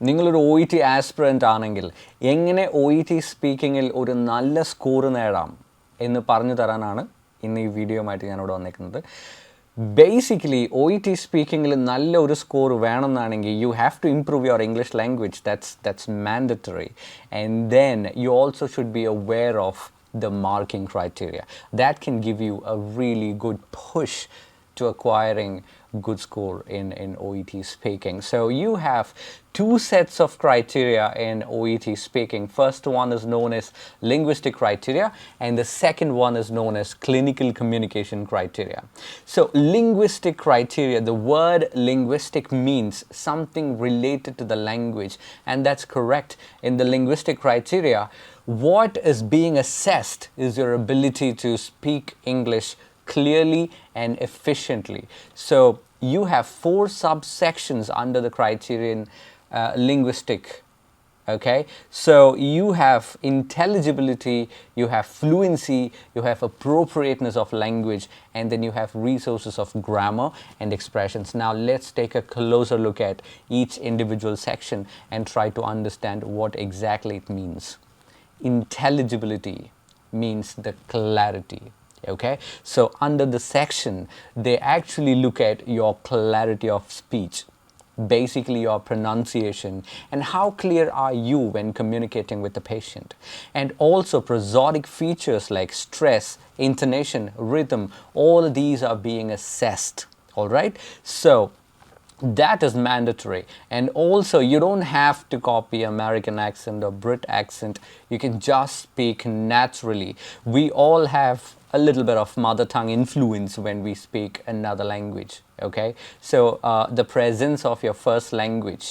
നിങ്ങളൊരു OET aspirant ആണെങ്കിൽ എങ്ങനെ OET സ്പീക്കിങ്ങിൽ ഒരു നല്ല സ്കോർ നേടാം എന്ന് പറഞ്ഞു തരാനാണ് ഇന്ന് ഈ വീഡിയോയുമായിട്ട് ഞാനിവിടെ വന്നിരിക്കുന്നത്. ബേസിക്കലി OET സ്പീക്കിങ്ങിൽ നല്ല ഒരു സ്കോർ വേണമെന്നാണെങ്കിൽ you have to improve your English language. That's mandatory. And then you also should be aware of the marking criteria. That can give you a really good push to acquiring good score in OET speaking. So you have two sets of criteria in OET speaking. First one is known as linguistic criteria and the second one is known as clinical communication criteria. So linguistic criteria, the word linguistic means something related to the language, and that's correct. In the linguistic criteria, what is being assessed is your ability to speak English clearly and efficiently. So you have 4 subsections under the criterion linguistic. Okay, so you have intelligibility, you have fluency, you have appropriateness of language, and then you have resources of grammar and expressions. Now let's take a closer look at each individual section and try to understand what exactly it means. Intelligibility means the clarity. Okay, so under the section they actually look at your clarity of speech, basically your pronunciation and how clear are you when communicating with the patient, and also prosodic features like stress, intonation, rhythm. All these are being assessed. All right, so that is mandatory. And also you don't have to copy American accent or Brit accent. You can just speak naturally. We all have a little bit of mother tongue influence when we speak another language. Okay, so the presence of your first language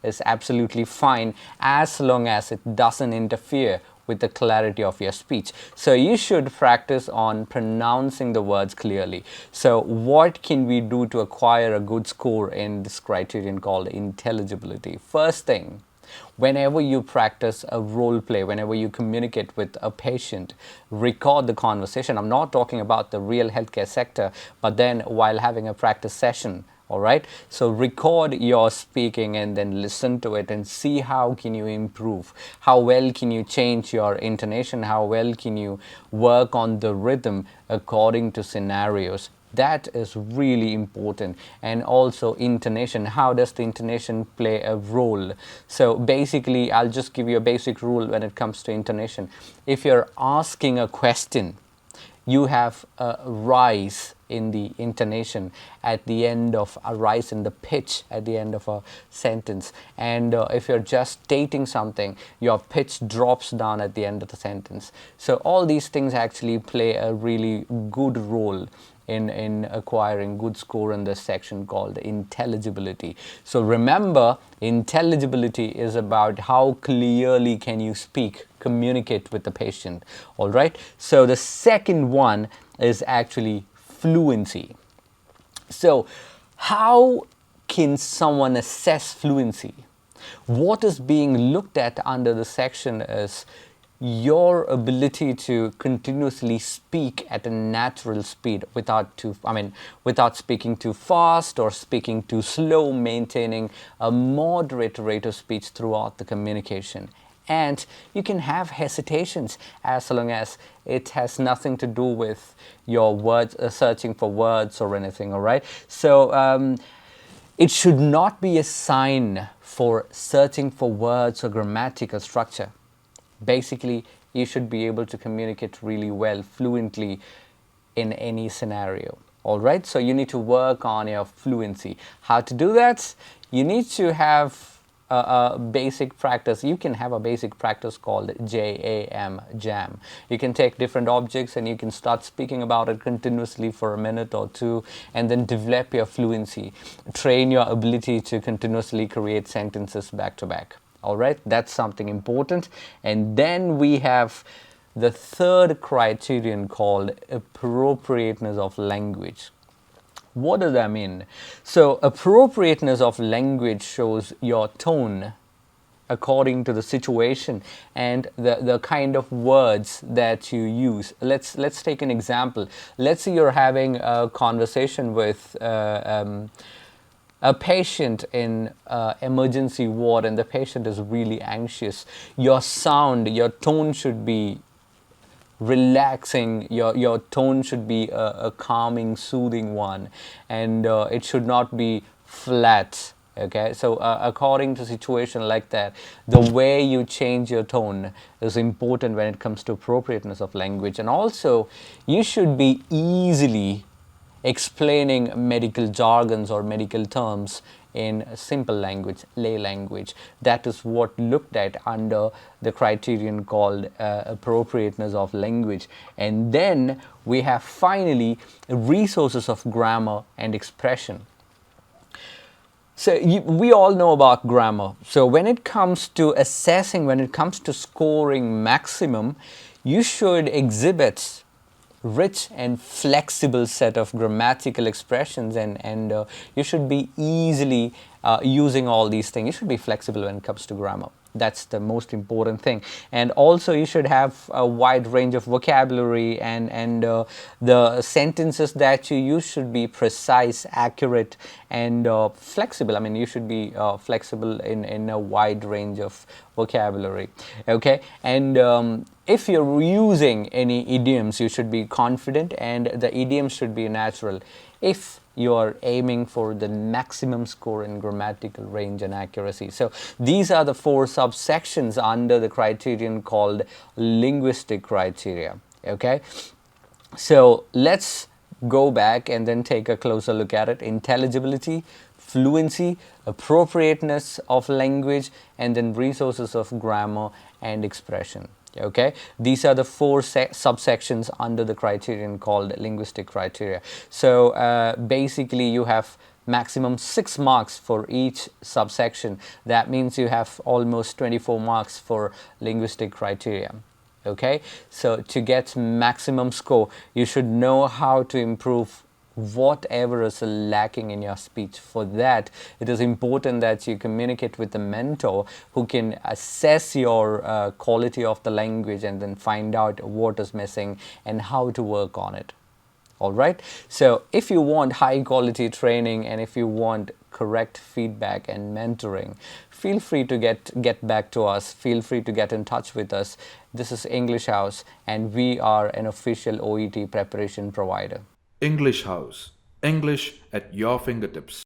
is absolutely fine as long as it doesn't interfere with the clarity of your speech. So you should practice on pronouncing the words clearly. So what can we do to acquire a good score in this criterion called intelligibility? First thing, whenever you practice a role play, whenever you communicate with a patient, record the conversation. I'm not talking about the real healthcare sector, but then while having a practice session, all right, so record your speaking and then listen to it and see how can you improve, how well can you change your intonation, how well can you work on the rhythm according to scenarios. That is really important. And also intonation, how does the intonation play a role? So basically I'll just give you a basic rule when it comes to intonation. If you're asking a question, you have a rise in the intonation at the end of a rise in the pitch at the end of a sentence, and if you're just stating something, your pitch drops down at the end of the sentence. So all these things actually play a really good role in acquiring good score in this section called intelligibility. So remember, intelligibility is about how clearly can you speak, communicate with the patient. All right, so the second one is actually fluency. So how can someone assess fluency? What is being looked at under the section is your ability to continuously speak at a natural speed without speaking too fast or speaking too slow, maintaining a moderate rate of speech throughout the communication. And you can have hesitations as long as it has nothing to do with your words, searching for words or anything. All right, so it should not be a sign for searching for words or grammatical structure. Basically you should be able to communicate really well, fluently in any scenario. All right, so you need to work on your fluency. How to do that? You need to have a basic practice. You can have a basic practice called JAM. You can take different objects and you can start speaking about it continuously for a minute or two and then develop your fluency. Train your ability to continuously create sentences back to back. All right, that's something important. And then we have the third criterion called appropriateness of language. What does that mean? So appropriateness of language shows your tone according to the situation and the kind of words that you use. Let's take an example. Let's say you're having a conversation with a patient in emergency ward and the patient is really anxious, your sound, your tone should be relaxing. Your tone should be a calming, soothing one, and it should not be flat. Okay, so according to situation like that, the way you change your tone is important when it comes to appropriateness of language. And also you should be easily explaining medical jargons or medical terms in simple language, lay language. That is what looked at under the criterion called appropriateness of language. And then we have finally resources of grammar and expression. So we all know about grammar. So when it comes to assessing, when it comes to scoring maximum, you should exhibit rich and flexible set of grammatical expressions, and you should be easily using all these things. You should be flexible when it comes to grammar. That's the most important thing. And also you should have a wide range of vocabulary, and the sentences that you use should be precise, accurate, and flexible. I mean, you should be flexible in a wide range of vocabulary. Okay, and if you're using any idioms, you should be confident, and the idioms should be natural. If you are aiming for the maximum score in grammatical range and accuracy. So these are the 4 subsections under the criterion called linguistic criteria. Okay, so let's go back and then take a closer look at it. Intelligibility, fluency, appropriateness of language, and then resources of grammar and expression. Okay, these are the 4 subsections under the criterion called linguistic criteria. So basically you have maximum 6 marks for each subsection. That means you have almost 24 marks for linguistic criteria. Okay, so to get maximum score, you should know how to improve whatever is lacking in your speech. For that, it is important that you communicate with the mentor who can assess your quality of the language and then find out what is missing and how to work on it. All right, so if you want high quality training and if you want correct feedback and mentoring, feel free to get back to us. Feel free to get in touch with us. This is English House, and we are an official OET preparation provider. English House. English at your fingertips.